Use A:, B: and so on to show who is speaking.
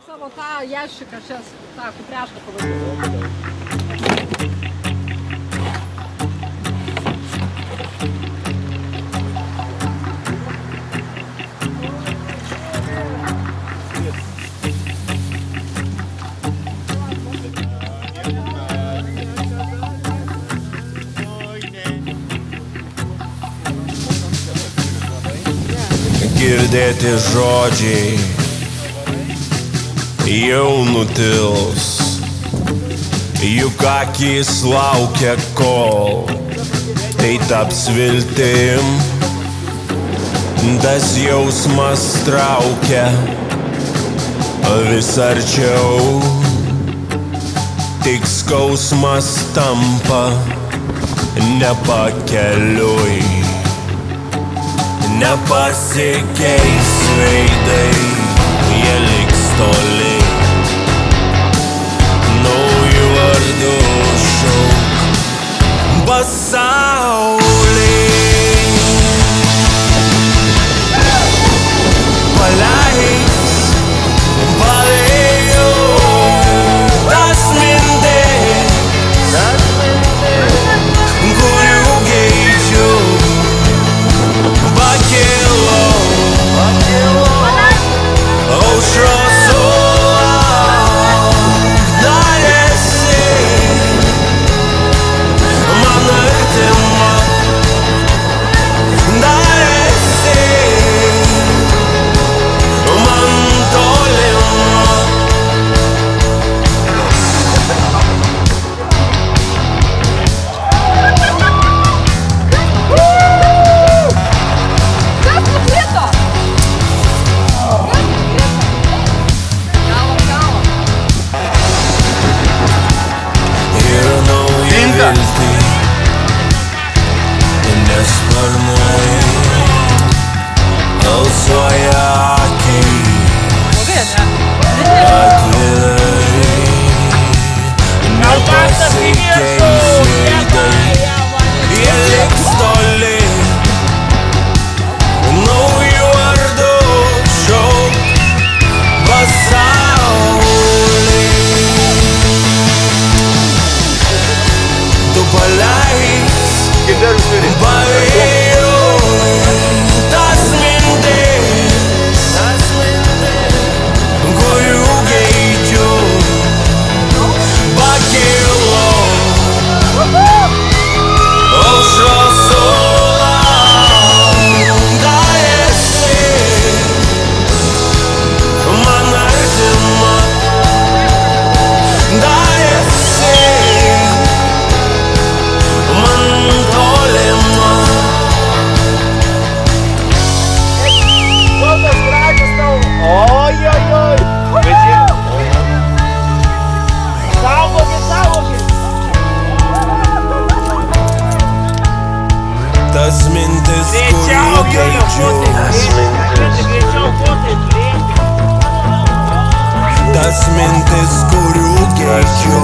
A: Savo tą jašiką čia, tą kupriašką pavadinti.
B: Girdėti žodžiai jau nutils, juk akys laukia, kol tai taps viltim. Tas jausmas traukia vis arčiau, tik skausmas tampa nepakeliui. Nepasikeis veidai, jie liks toli. Naujų vardų šauk pasaulį. Paleis, pavėjau tas mintis, kurių geidžiu. Aušros sulauk, dar esi man artima, dar esi man tolima. Nesparnai alsuoja akiai atvirai, nepasikeis veidai, jie liks toli. Naujų vardų šauk pasaulį. Tu paleis, pavėjau tas mintis, kurių geidžiu. Pakilau aušros sulauk, dar esi man artima, dar esi man tolima.
C: Kokios gražios tavo. Oi. Saugokit.
B: Tas mintis, kurių geidžiu. Tas mintis, kurių geidžiu.